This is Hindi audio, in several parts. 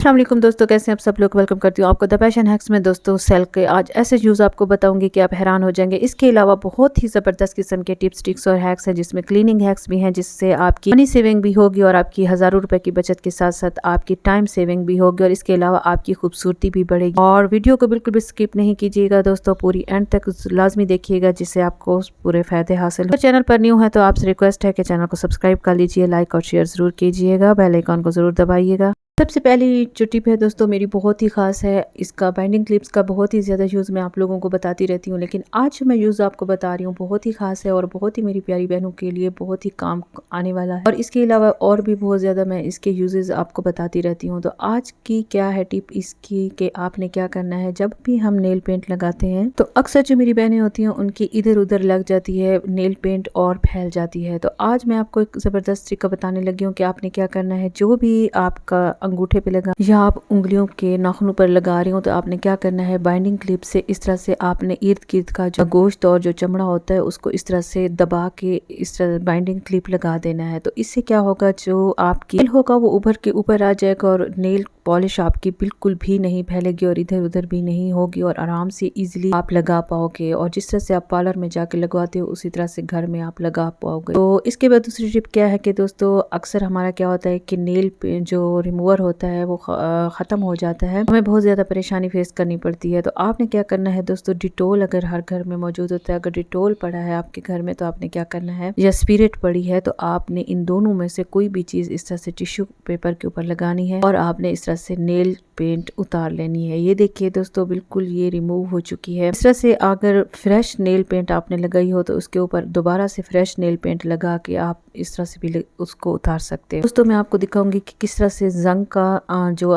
अस्सलाम वालेकुम दोस्तों, कैसे हैं आप सब लोग। वेलकम करती हूँ आपको द पैशन हैक्स में। दोस्तों सेल के आज ऐसे यूज़ आपको बताऊंगी कि आप हैरान हो जाएंगे। इसके अलावा बहुत ही ज़बरदस्त किस्म के टिप्स ट्रिक्स और हैक्स हैं, जिसमें क्लीनिंग हैक्स भी हैं, जिससे आपकी मनी सेविंग भी होगी और आपकी हज़ारों रुपए की बचत के साथ साथ आपकी टाइम सेविंग भी होगी और इसके अलावा आपकी खूबसूरती भी बढ़ेगी। और वीडियो को बिल्कुल भी स्किप नहीं कीजिएगा दोस्तों, पूरी एंड तक लाजमी देखिएगा, जिससे आपको पूरे फायदे हासिल हो। चैनल पर न्यू है तो आपसे रिक्वेस्ट है कि चैनल को सब्सक्राइब कर लीजिए, लाइक और शेयर ज़रूर कीजिएगा, बेल आइकन को ज़रूर दबाइएगा। सबसे पहली जो टिप है दोस्तों मेरी बहुत ही खास है। इसका बाइंडिंग क्लिप्स का बहुत ही ज़्यादा यूज़ मैं आप लोगों को बताती रहती हूँ, लेकिन आज जो मैं यूज़ आपको बता रही हूँ बहुत ही खास है और बहुत ही मेरी प्यारी बहनों के लिए बहुत ही काम आने वाला है। और इसके अलावा और भी बहुत ज़्यादा मैं इसके यूजेस आपको बताती रहती हूँ। तो आज की क्या है टिप इसकी कि आपने क्या करना है, जब भी हम नेल पेंट लगाते हैं तो अक्सर जो मेरी बहनें होती हैं उनकी इधर उधर लग जाती है नेल पेंट और फैल जाती है। तो आज मैं आपको एक ज़बरदस्त तरीका बताने लगी हूँ कि आपने क्या करना है। जो भी आपका अंगूठे पे लगा या आप उंगलियों के नाखूनों पर लगा रही हो तो आपने क्या करना है, बाइंडिंग क्लिप से इस तरह से आपने इर्द गिर्द का जो गोश्त और जो चमड़ा होता है उसको इस तरह से दबा के इस तरह बाइंडिंग क्लिप लगा देना है। तो इससे क्या होगा, जो आपकी नेल होगा वो उभर के ऊपर आ जाएगा और नेल पॉलिश आपकी बिल्कुल भी नहीं फैलेगी और इधर उधर भी नहीं होगी और आराम से इजीली आप लगा पाओगे। और जिस तरह से आप पार्लर में जाके लगवाते हो उसी तरह से घर में आप लगा पाओगे। तो इसके बाद दूसरी टिप क्या है कि दोस्तों अक्सर हमारा क्या होता है कि नेल जो रिमूवर होता है वो ख़त्म हो जाता है, हमें बहुत ज़्यादा परेशानी फेस करनी पड़ती है। तो आपने क्या करना है दोस्तों, डिटोल अगर हर घर में मौजूद होता है, अगर डिटोल पड़ा है आपके घर में तो आपने क्या करना है, या स्पिरिट पड़ी है तो आपने इन दोनों में से कोई भी चीज़ इस तरह से टिश्यू पेपर के ऊपर लगानी है और आपने इस तरह से नेल पेंट उतार लेनी है। ये देखिए दोस्तों बिल्कुल ये रिमूव हो चुकी है। इस तरह से अगर फ्रेश नेल पेंट आपने लगाई हो तो उसके ऊपर दोबारा से फ्रेश नेल पेंट लगा के आप इस तरह से भी उसको उतार सकते हो। दोस्तों मैं आपको दिखाऊंगी कि किस तरह से जंग का जो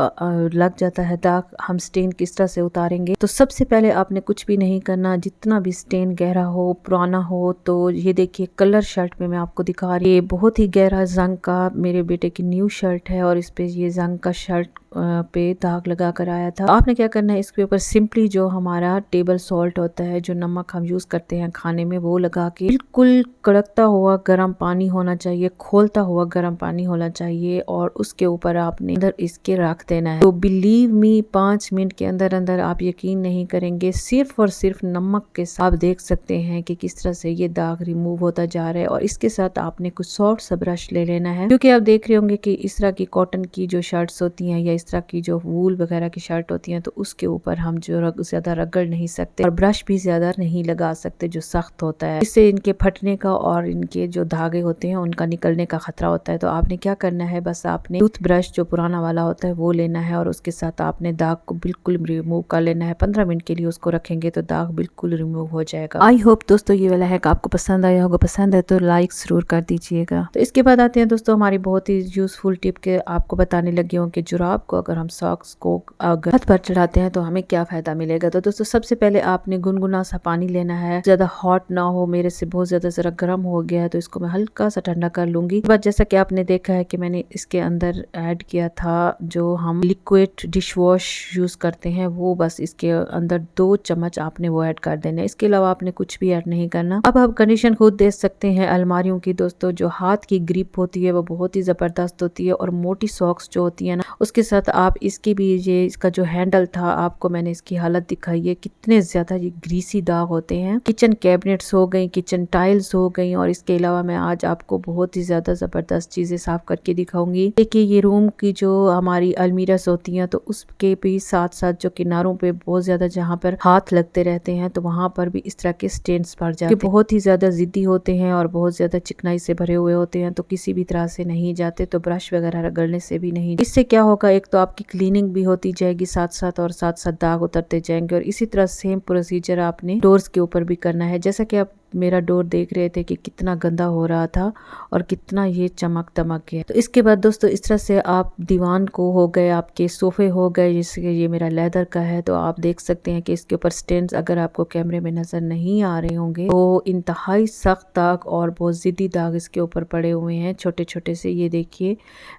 लग जाता है दाग, हम स्टेन किस तरह से उतारेंगे। तो सबसे पहले आपने कुछ भी नहीं करना, जितना भी स्टेन गहरा हो पुराना हो, तो ये देखिए कलर शर्ट में मैं आपको दिखा रही हूँ, ये बहुत ही गहरा जंग का मेरे बेटे की न्यू शर्ट है और इस पे ये जंग का शर्ट पे दाग लगा कर आया था। आपने क्या करना है, इसके ऊपर सिंपली जो हमारा टेबल सॉल्ट होता है, जो नमक हम यूज करते हैं खाने में, वो लगा के बिल्कुल कड़कता हुआ गर्म पानी होना चाहिए, खोलता हुआ गर्म पानी होना चाहिए और उसके ऊपर आपने अंदर इसके रख देना है। तो बिलीव मी 5 मिनट के अंदर अंदर आप यकीन नहीं करेंगे, सिर्फ और सिर्फ नमक के साथ आप देख सकते हैं कि किस तरह से ये दाग रिमूव होता जा रहा है। और इसके साथ आपने कुछ सॉफ्ट सा ब्रश ले लेना है, क्योंकि आप देख रहे होंगे कि इस तरह की कॉटन की जो शर्ट्स होती हैं या इस तरह की जो वूल वगैरह की शर्ट होती हैं तो उसके ऊपर हम जो ज्यादा रगड़ नहीं सकते और ब्रश भी ज्यादा नहीं लगा सकते जो सख्त होता है, इससे इनके फटने का और इनके जो धागे होते हैं उनका निकलने का खतरा होता है। तो आपने क्या करना है, बस आपने टूथ ब्रश जो पुराना वाला होता है वो लेना है और उसके साथ आपने दाग को बिल्कुल रिमूव कर लेना है। 15 मिनट के लिए उसको रखेंगे तो दाग बिल्कुल रिमूव हो जाएगा। आई होप दोस्तों ये वाला हैक आपको पसंद आया होगा, पसंद है तो लाइक जरूर कर दीजिएगा। तो इसके बाद आते हैं दोस्तों हमारी बहुत ही यूजफुल टिप के आपको बताने लगी हूँ कि जुराब को अगर हम सॉक्स को अगर हाथ पर चढ़ाते हैं तो हमें क्या फायदा मिलेगा। तो दोस्तों सबसे पहले आपने गुनगुना सा पानी लेना है, ज्यादा हॉट ना हो, मेरे से बहुत ज्यादा जरा गर्म हो गया है तो इसको मैं हल्का सा ठंडा कर लूंगी। बट जैसा कि आपने देखा है कि मैंने इसके अंदर ऐड किया था जो हम लिक्विड डिश वॉश यूज करते हैं, वो बस इसके अंदर 2 चम्मच आपने वो ऐड कर देना है। इसके अलावा आपने कुछ भी ऐड नहीं करना। अब आप कंडीशन खुद देख सकते हैं अलमारियों की दोस्तों, जो हाथ की ग्रिप होती है वो बहुत ही जबरदस्त होती है और मोटी सॉक्स जो होती है ना उसके साथ आप इसकी भी ये इसका जो हैंडल था आपको मैंने इसकी हालत दिखाई है, कितने ज्यादा ये ग्रीसी दाग होते हैं। किचन कैबिनेट्स हो गई, किचन टाइल्स हो गई और इसके अलावा मैं आज आपको बहुत ही ज्यादा जबरदस्त चीजें साफ करके दिखाऊंगी। देखिए ये रूम की जो हमारी अलमीरास होती हैं तो उसके भी साथ साथ जो किनारों पे बहुत ज्यादा जहाँ पर हाथ लगते रहते हैं तो वहां पर भी इस तरह के स्टेन्स पड़ जाते हैं, बहुत ही ज्यादा जिद्दी होते हैं और बहुत ज्यादा चिकनाई से भरे हुए होते हैं तो किसी भी तरह से नहीं जाते, तो ब्रश वगैरह रगड़ने से भी नहीं। इससे क्या होगा, एक तो आपकी क्लीनिंग भी होती जाएगी साथ साथ और साथ साथ दाग उतरते जाएंगे। और इसी तरह सेम प्रोसीजर आपने डोर्स के ऊपर भी करना है। जैसा कि आप मेरा डोर देख रहे थे कि कितना गंदा हो रहा था और कितना ये चमक दमक गया। तो इसके बाद दोस्तों इस तरह से आप दीवान को हो गए, आपके सोफे हो गए, जैसे ये मेरा लेदर का है तो आप देख सकते हैं कि इसके ऊपर स्टेन्स अगर आपको कैमरे में नजर नहीं आ रहे होंगे तो इंतहाई सख्त दाग और बहुत जिद्दी दाग इसके ऊपर पड़े हुए हैं, छोटे छोटे से। ये देखिए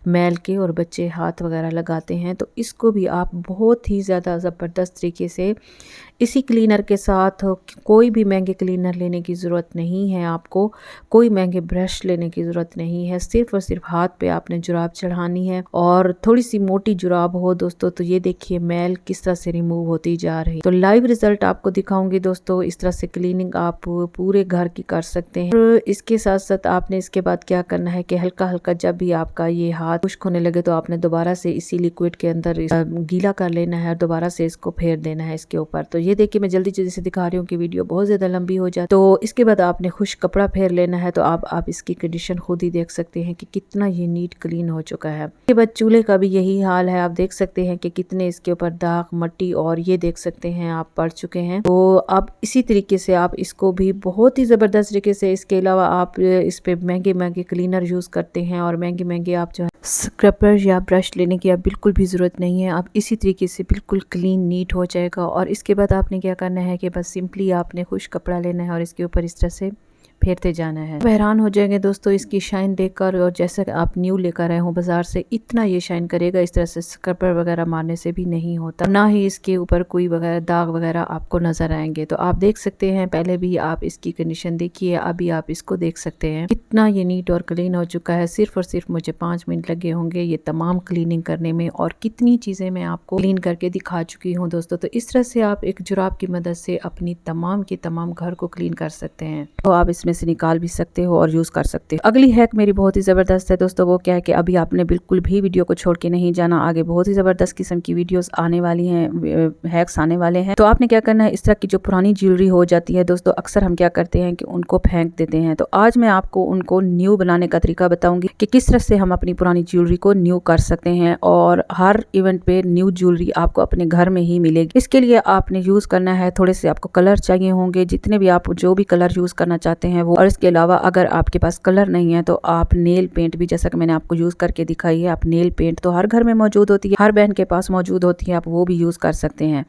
मैल के और बच्चे हाथ वगैरह लगाते हैं तो इसको भी आप बहुत ही ज्यादा जबरदस्त तरीके से इसी क्लीनर के साथ कोई भी महंगे क्लीनर लेने की ज़रूरत नहीं है, आपको कोई महंगे ब्रश लेने की ज़रूरत नहीं है। सिर्फ और सिर्फ हाथ पे आपने जुराब चढ़ानी है और थोड़ी सी मोटी जुराब हो दोस्तों, तो ये देखिए मैल किस तरह से रिमूव होती जा रही है। तो लाइव रिजल्ट आपको दिखाऊंगी दोस्तों। इस तरह से क्लीनिंग आप पूरे घर की कर सकते हैं। और इसके साथ साथ आपने इसके बाद क्या करना है कि हल्का हल्का जब भी आपका ये हाथ खुश्क होने लगे तो आपने दोबारा से इसी लिक्विड के अंदर गीला कर लेना है और दोबारा से इसको फेर देना है इसके ऊपर। तो ये देखिए मैं जल्दी जल्दी से दिखा रही हूँ कि वीडियो बहुत ज्यादा लंबी हो जाए। तो इसके बाद आपने खुश्क कपड़ा फेर लेना है। तो आप इसकी कंडीशन खुद ही देख सकते हैं कि कितना ये नीट क्लीन हो चुका है। इसके बाद चूल्हे का भी यही हाल है। आप देख सकते हैं कि कितने इसके ऊपर दाग मट्टी और ये देख सकते हैं आप पड़ चुके हैं। तो अब इसी तरीके से आप इसको भी बहुत ही जबरदस्त तरीके से, इसके अलावा आप इस पे महंगे महंगे क्लीनर यूज करते हैं और महंगे महंगे आप जो है स्क्रबर या ब्रश लेने की आप बिल्कुल भी ज़रूरत नहीं है। आप इसी तरीके से बिल्कुल क्लीन नीट हो जाएगा। और इसके बाद आपने क्या करना है कि बस सिंपली आपने खुश्क कपड़ा लेना है और इसके ऊपर इस तरह से फेरते जाना है। हैरान हो जाएंगे दोस्तों इसकी शाइन देखकर। और जैसे आप न्यू लेकर आए हो बाजार से, इतना ये शाइन करेगा। इस तरह से स्क्रबर वगैरह मारने से भी नहीं होता, ना ही इसके ऊपर कोई वगैरह दाग वगैरह आपको नजर आएंगे। तो आप देख सकते हैं, पहले भी आप इसकी कंडीशन देखिए, अभी आप इसको देख सकते हैं कितना ये नीट और क्लीन हो चुका है। सिर्फ और सिर्फ मुझे 5 मिनट लगे होंगे ये तमाम क्लीनिंग करने में, और कितनी चीजें मैं आपको क्लीन करके दिखा चुकी हूँ दोस्तों। तो इस तरह से आप एक जुराब की मदद से अपनी तमाम की तमाम घर को क्लीन कर सकते हैं। तो आप इसमें से निकाल भी सकते हो और यूज कर सकते हो। अगली हैक मेरी बहुत ही जबरदस्त है दोस्तों। वो क्या है कि अभी आपने बिल्कुल भी वीडियो को छोड़ के नहीं जाना, आगे बहुत ही जबरदस्त किस्म की वीडियोस आने वाली हैं, हैक्स आने वाले हैं। तो आपने क्या करना है, इस तरह की जो पुरानी ज्वेलरी हो जाती है दोस्तों, अक्सर हम क्या करते हैं कि उनको फेंक देते हैं। तो आज मैं आपको उनको न्यू बनाने का तरीका बताऊंगी कि किस तरह से हम अपनी पुरानी ज्वेलरी को न्यू कर सकते हैं। और हर इवेंट पे न्यू ज्वेलरी आपको अपने घर में ही मिलेगी। इसके लिए आपने यूज करना है, थोड़े से आपको कलर चाहिए होंगे, जितने भी आप जो भी कलर यूज करना चाहते हैं वो। और इसके अलावा अगर आपके पास कलर नहीं है तो आप नेल पेंट भी, जैसा कि मैंने आपको यूज करके दिखाई है, आप नेल पेंट तो हर घर में मौजूद होती है, हर बहन के पास मौजूद होती है, आप वो भी यूज कर सकते हैं।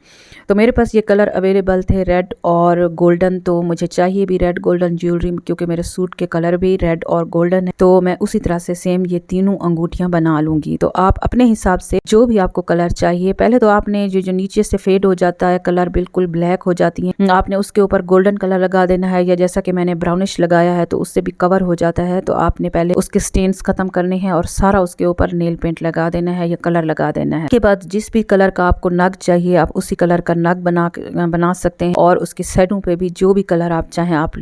तो मेरे पास ये कलर अवेलेबल थे, रेड और गोल्डन। तो मुझे चाहिए भी रेड गोल्डन ज्वेलरी, क्योंकि मेरे सूट के कलर भी रेड और गोल्डन है। तो मैं उसी तरह से सेम ये तीनों अंगूठियां बना लूंगी। तो आप अपने हिसाब से जो भी आपको कलर चाहिए, पहले तो आपने जो नीचे से फेड हो जाता है कलर, बिल्कुल ब्लैक हो जाती है, आपने उसके ऊपर गोल्डन कलर लगा देना है, या जैसा कि मैंने ब्राउनिश लगाया है तो उससे भी कवर हो जाता है। तो आपने पहले उसके स्टेन्स खत्म करने हैं और सारा उसके ऊपर नेल पेंट लगा देना है या कलर लगा देना है। उसके बाद जिस भी कलर का आपको नग चाहिए आप उसी कलर का नग बना सकते हैं, और उसके साइडों पे भी जो भी कलर आप चाहें आप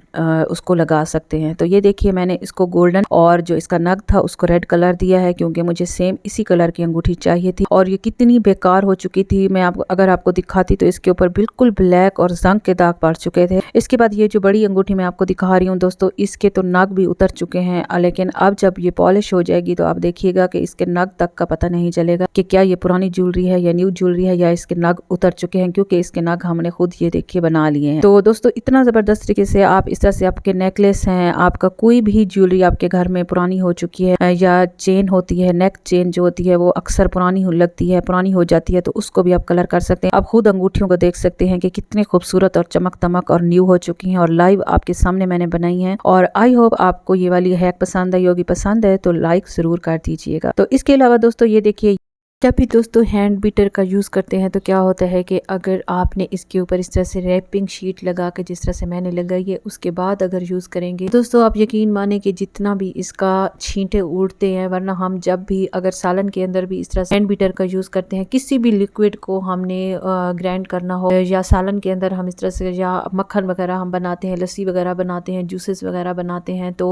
उसको लगा सकते हैं। तो ये देखिए मैंने इसको गोल्डन और जो इसका नग था उसको रेड कलर दिया है, क्योंकि मुझे सेम इसी कलर की अंगूठी चाहिए थी। और ये कितनी बेकार हो चुकी थी, मैं अगर आपको दिखाती तो इसके ऊपर बिल्कुल ब्लैक और जंग के दाग पड़ चुके थे। इसके बाद ये जो बड़ी अंगूठी मैं आपको दिखा रही हूँ दोस्तों, इसके तो नग भी उतर चुके हैं, लेकिन अब जब ये पॉलिश हो जाएगी तो आप देखिएगा कि इसके नग तक का पता नहीं चलेगा कि क्या ये पुरानी ज्वेलरी है या न्यू ज्वेलरी है, या इसके नग उतर चुके हैं, क्योंकि इसके नग हमने खुद ये देखिए बना लिए हैं। तो दोस्तों इतना जबरदस्त तरीके से आप इस तरह से, आपके नेकलेस हैं, आपका कोई भी ज्वेलरी आपके घर में पुरानी हो चुकी है, या चेन होती है, नेक चेन जो होती है वो अक्सर पुरानी लगती है, पुरानी हो जाती है, तो उसको भी आप कलर कर सकते हैं। आप खुद अंगूठियों को देख सकते हैं कि कितने खूबसूरत और चमक दमक और न्यू हो चुकी हैं, और लाइव आपके सामने मैंने बनाई है। और आई होप आपको ये वाली हैक पसंद आई होगी। पसंद है तो लाइक जरूर कर दीजिएगा। तो इसके अलावा दोस्तों ये देखिए, जब भी दोस्तों हैंड बीटर का यूज़ करते हैं तो क्या होता है कि अगर आपने इसके ऊपर इस तरह से रैपिंग शीट लगा के, जिस तरह से मैंने लगाई है, उसके बाद अगर यूज़ करेंगे दोस्तों, आप यकीन माने कि जितना भी इसका छींटे उड़ते हैं। वरना हम जब भी अगर सालन के अंदर भी इस तरह से हैंड बीटर का यूज़ करते हैं, किसी भी लिक्विड को हमने ग्राइंड करना हो, या सालन के अंदर हम इस तरह से, या मक्खन वगैरह हम बनाते हैं, लस्सी वगैरह बनाते हैं, जूसेस वगैरह बनाते हैं, तो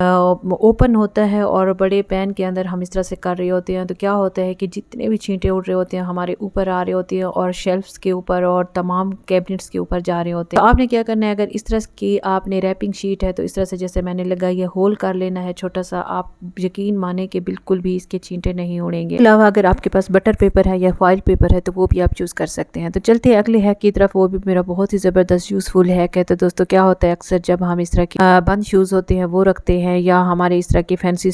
ओपन होता है और बड़े पैन के अंदर हम इस तरह से कर रहे होते हैं, तो क्या होता है कि जितने भी छींटे उड़ रहे होते हैं हमारे ऊपर आ रहे होते हैं, और शेल्फ्स के ऊपर और तमाम कैबिनेट्स के ऊपर जा रहे होते हैं। तो आपने क्या करना है, अगर इस तरह की आपने रैपिंग शीट है तो इस तरह से जैसे मैंने लगाई है, होल कर लेना है छोटा सा। आप यकीन माने कि बिल्कुल भी इसके छींटे नहीं उड़ेंगे। अलावा अगर आपके पास बटर पेपर है या फॉइल पेपर है तो वो भी आप चूज कर सकते हैं। तो चलते हैं अगले हैक की तरफ, वो भी मेरा बहुत ही जबरदस्त यूजफुल हैक है। तो दोस्तों क्या होता है, अक्सर जब हम इस तरह के बंद शूज होते हैं वो रखते हैं, या हमारे इस तरह के फैंसी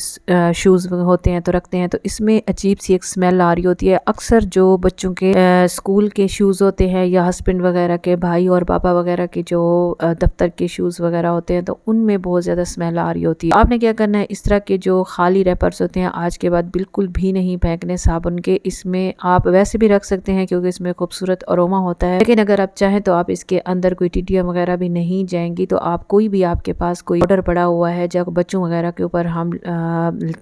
शूज होते हैं तो रखते हैं, तो इसमें अजीब सी एक स्मेल आ रही होती है। अक्सर जो बच्चों के स्कूल के शूज़ होते हैं या हस्बैंड वगैरह के, भाई और पापा वगैरह के जो दफ्तर के शूज़ वगैरह होते हैं तो उनमें बहुत ज़्यादा स्मेल आ रही होती है। आपने क्या करना है, इस तरह के जो खाली रैपर्स होते हैं आज के बाद बिल्कुल भी नहीं फेंकने साबुन के। इसमें आप वैसे भी रख सकते हैं क्योंकि इसमें खूबसूरत अरोमा होता है, लेकिन अगर आप चाहें तो आप इसके अंदर कोई टिड्डियाँ वगैरह भी नहीं जाएंगी। तो आप कोई भी, आपके पास कोई पाउडर पड़ा हुआ है जब बच्चों वगैरह के ऊपर हम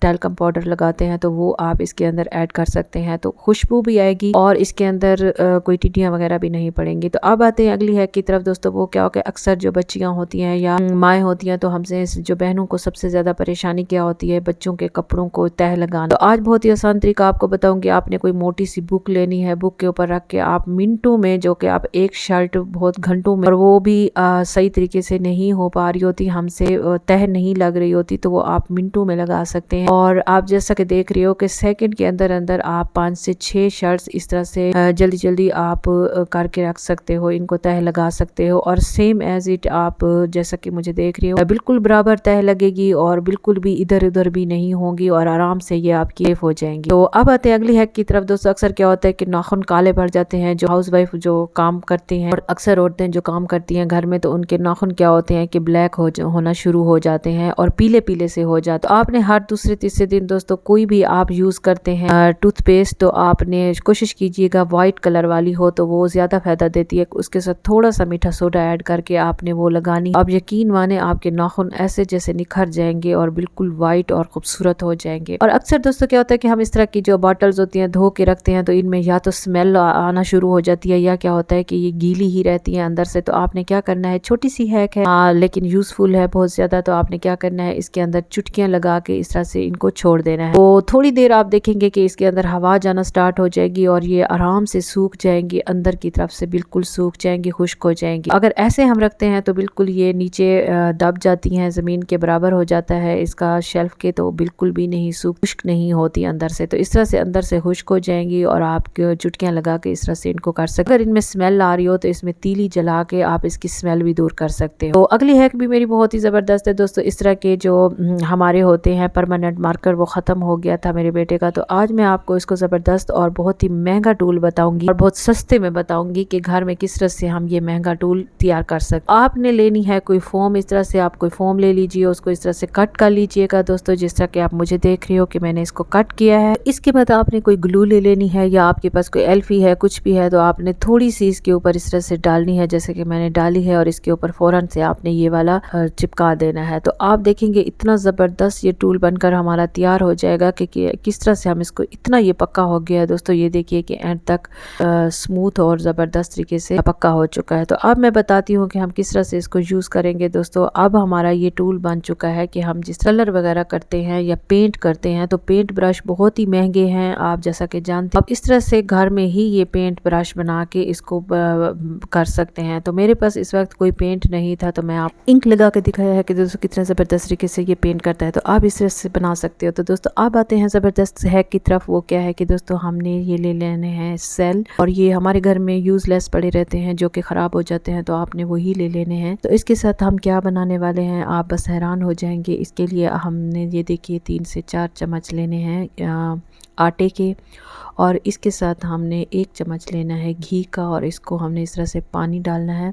टैल्कम पाउडर लगाते हैं तो वो आप इसके अंदर ऐड कर सकते हैं, तो खुशबू भी आएगी और इसके अंदर कोई टिड्डियाँ वगैरह भी नहीं पड़ेंगी। तो अब आते हैं अगली हैक की तरफ दोस्तों। वो क्या होगा, अक्सर जो बच्चियां होती हैं या माएँ होती हैं तो हमसे जो बहनों को सबसे ज्यादा परेशानी क्या होती है, बच्चों के कपड़ों को तह लगाना। तो आज बहुत ही आसान तरीका आपको बताऊंगी। आपने कोई मोटी सी बुक लेनी है, बुक के ऊपर रख के आप मिनटों में, जो कि आप एक शर्ट बहुत घंटों में, और वो भी सही तरीके से नहीं हो पा रही होती, हमसे तह नहीं लग रही होती, तो वो आप मिनटों में लगा सकते हैं। और आप जैसा कि देख रहे हो कि सेकंड के अंदर अंदर आप 5 से 6 शर्ट्स इस तरह से जल्दी जल्दी आप करके रख सकते हो, इनको तह लगा सकते हो। और सेम एज इट आप जैसा कि मुझे देख रहे हो बिल्कुल बराबर तह लगेगी और बिल्कुल भी इधर उधर भी नहीं होंगी और आराम से ये आपकी सेफ हो जाएंगी। तो अब आते हैं अगली हैक की तरफ दोस्तों। अक्सर क्या होता है कि नाखून काले पड़ जाते हैं, जो हाउस वाइफ जो काम करती हैं और अक्सर औरतें जो काम करती हैं घर में, तो उनके नाखून क्या होते हैं कि ब्लैक होना शुरू हो जाते हैं और पीले पीले से हो जाते हैं। तो आपने हर दूसरे तीसरे दिन दोस्तों कोई भी आप यूज करते हैं टूथपेस्ट, तो आपने कोशिश कीजिएगा व्हाइट कलर वाली हो, तो वो ज्यादा फायदा देती है। उसके साथ थोड़ा सा मीठा सोडा ऐड करके आपने वो लगानी। आप यकीन माने आपके नाखून ऐसे जैसे निखर जाएंगे और बिल्कुल व्हाइट और खूबसूरत हो जाएंगे। और अक्सर दोस्तों क्या होता है कि हम इस तरह की जो बॉटल्स होती हैं धो के रखते हैं तो इनमें या तो स्मेल आना शुरू हो जाती है या क्या होता है कि ये गीली ही रहती है अंदर से। तो आपने क्या करना है, छोटी सी हैक है लेकिन यूजफुल है बहुत ज्यादा। तो आपने क्या करना है, इसके अंदर चुटकियां लगा के इस तरह से इनको छोड़ देना है। तो थोड़ी देर आप देखेंगे कि इसके अंदर हवा जाना स्टार्ट हो जाएगी और ये आराम से सूख जाएंगी, अंदर की तरफ से बिल्कुल सूख जाएंगी, खुश्क हो जाएंगी। अगर ऐसे हम रखते हैं तो बिल्कुल ये नीचे दब जाती हैं, जमीन के बराबर हो जाता है इसका शेल्फ के, तो बिल्कुल भी नहीं खुश्क नहीं होती अंदर से। तो इस तरह से अंदर से खुश्क हो जाएंगी और आप चुटकियां लगा के इस तरह से इनको कर सकते हैं। अगर इनमें स्मेल आ रही हो तो इसमें तीली जला के आप इसकी स्मेल भी दूर कर सकते हो। तो अगली हैक भी मेरी बहुत ही जबरदस्त है दोस्तों। इस तरह के जो हमारे होते हैं परमानेंट मार्कर, वो खत्म हो गया था मेरे बेटे का, तो आज मैं आपको इसको जबरदस्त और बहुत ही महंगा टूल बताऊंगी और बहुत सस्ते में बताऊंगी कि घर में किस तरह से हम ये महंगा टूल तैयार कर सकते। आपने लेनी है कोई फोम, इस तरह से आप कोई फोम ले लीजिए, उसको इस तरह से कट कर लीजिएगा दोस्तों, जिस तरह के आप मुझे देख रहे हो कि मैंने इसको कट किया है। इसके बाद आपने कोई ग्लू ले लेनी है या आपके पास कोई एल्फी है, कुछ भी है, तो आपने थोड़ी सी इसके ऊपर इस तरह से डालनी है जैसे कि मैंने डाली है और इसके ऊपर फौरन से आपने ये वाला चिपका देना है। तो आप देखेंगे इतना जबरदस्त ये टूल बनकर हमारा तैयार हो जाएगा कि किस तरह से हम इसको, इतना ये पक्का हो गया है दोस्तों। ये देखिए कि एंड तक स्मूथ और जबरदस्त तरीके से पक्का हो चुका है। तो अब मैं बताती हूँ कि हम किस तरह से इसको यूज करेंगे दोस्तों। अब हमारा ये टूल बन चुका है कि हम जिस कलर वगैरह करते हैं या पेंट करते हैं तो पेंट ब्रश बहुत ही महंगे हैं, आप जैसा कि जानते हैं। अब इस तरह से घर में ही ये पेंट ब्रश बना के इसको कर सकते हैं। तो मेरे पास इस वक्त कोई पेंट नहीं था तो मैं आप इंक लगा के दिखाया है कि दोस्तों कितना जबरदस्त तरीके से ये पेंट करता है। तो आप इस तरह से बना सकते हो। तो दोस्तों अब आते हैं जबरदस्त हैक की तरफ। वो क्या है कि दोस्तों हमने ये ले लेने हैं सेल, और ये हमारे घर में यूजलेस पड़े रहते हैं जो कि खराब हो जाते हैं, तो आपने वही ले लेने हैं। तो इसके साथ हम क्या बनाने वाले हैं आप बस हैरान हो जाएंगे। इसके लिए हमने ये देखिए 3 से 4 चम्मच लेने हैं आटे के, और इसके साथ हमने 1 चम्मच लेना है घी का, और इसको हमने इस तरह से पानी डालना है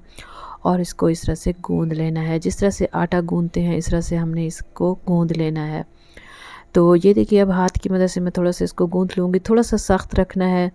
और इसको इस तरह से गूंद लेना है। जिस तरह से आटा गूंदते हैं इस तरह से हमने इसको गूंद लेना है। तो ये देखिए अब हाथ की मदद से मैं थोड़ा सा इसको गूंद लूँगी। थोड़ा सा सख्त रखना है।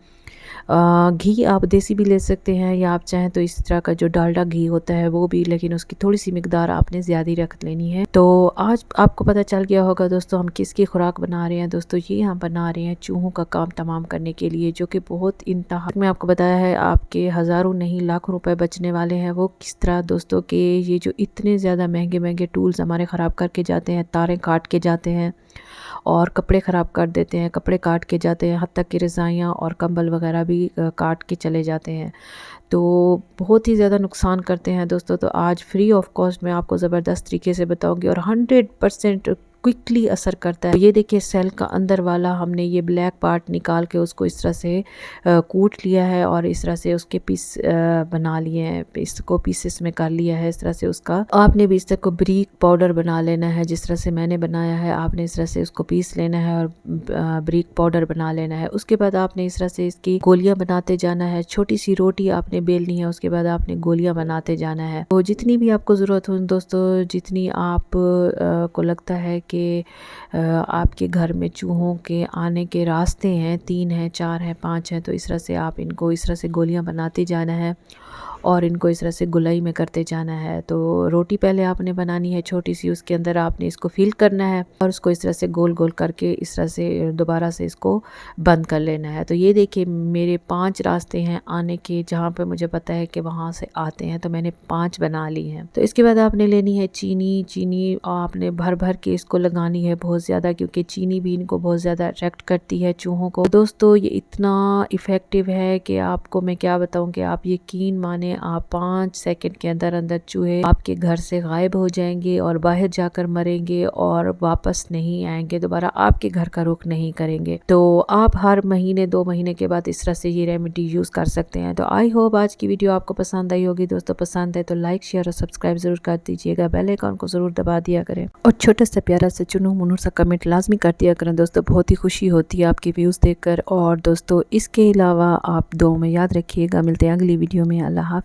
घी आप देसी भी ले सकते हैं या आप चाहें तो इस तरह का जो डालडा घी होता है वो भी, लेकिन उसकी थोड़ी सी मिकदार आपने ज़्यादा रख लेनी है। तो आज आपको पता चल गया होगा दोस्तों हम किसकी खुराक बना रहे हैं। दोस्तों ये हम बना रहे हैं चूहों का काम तमाम करने के लिए, जो कि बहुत इंतहा, मैं आपको बताया है आपके हज़ारों नहीं लाखों रुपए बचने वाले हैं। वो किस तरह दोस्तों के ये जो इतने ज़्यादा महंगे महंगे टूल्स हमारे ख़राब करके जाते हैं, तारें काट के जाते हैं और कपड़े ख़राब कर देते हैं, कपड़े काट के जाते हैं, हद तक कि रज़ाइयाँ और कंबल वगैरह भी काट के चले जाते हैं। तो बहुत ही ज़्यादा नुकसान करते हैं दोस्तों। तो आज फ्री ऑफ कॉस्ट मैं आपको ज़बरदस्त तरीके से बताऊंगी और 100% क्विकली असर करता है। ये देखिए सेल का अंदर वाला हमने ये ब्लैक पार्ट निकाल के उसको इस तरह से कूट लिया है और इस तरह से उसके पीस बना लिए हैं, इसको पीसेस में कर लिया है इस तरह से उसका। आपने भी इस तरह को ब्रीक पाउडर बना लेना है जिस तरह से मैंने बनाया है। आपने इस तरह से उसको पीस लेना है और ब्रीक पाउडर बना लेना है। उसके बाद आपने इस तरह से इसकी गोलियां बनाते जाना है। छोटी सी रोटी आपने बेलनी है, उसके बाद आपने गोलियां बनाते जाना है। तो जितनी भी आपको ज़रूरत हो दोस्तों, जितनी आप को लगता है कि आपके घर में चूहों के आने के रास्ते हैं, 3 हैं, 4 हैं, 5 हैं, तो इस तरह से आप इनको इस तरह से गोलियां बनाते जाना है और इनको इस तरह से गुलाई में करते जाना है। तो रोटी पहले आपने बनानी है छोटी सी, उसके अंदर आपने इसको फिल करना है और उसको इस तरह से गोल गोल करके इस तरह से दोबारा से इसको बंद कर लेना है। तो ये देखिए मेरे 5 रास्ते हैं आने के, जहाँ पे मुझे पता है कि वहाँ से आते हैं, तो मैंने 5 बना ली हैं। तो इसके बाद आपने लेनी है चीनी आपने भर भर के इसको लगानी है बहुत ज़्यादा, क्योंकि चीनी भी इनको बहुत ज़्यादा अट्रैक्ट करती है चूहों को। दोस्तों ये इतना इफ़ेक्टिव है कि आपको मैं क्या बताऊँ कि आप यकीन माने आप 5 सेकंड के अंदर अंदर चूहे आपके घर से गायब हो जाएंगे और बाहर जाकर मरेंगे और वापस नहीं आएंगे, दोबारा आपके घर का रुख नहीं करेंगे। तो आप हर महीने 2 महीने के बाद इस तरह से ये रेमेडी यूज़ कर सकते हैं। तो आई होप आज की वीडियो आपको पसंद आई होगी। दोस्तों पसंद है तो लाइक शेयर और सब्सक्राइब जरूर कर दीजिएगा, बेल आइकन को जरूर दबा दिया करें और छोटा सा प्यारा सा चुनू मुनू सा कमेंट लाजमी कर दिया करें। दोस्तों बहुत ही खुशी होती है आपके व्यूज़ देखकर। और दोस्तों इसके अलावा आप दुआ में याद रखिएगा। मिलते हैं अगली वीडियो में। अल्लाह हाफिज़।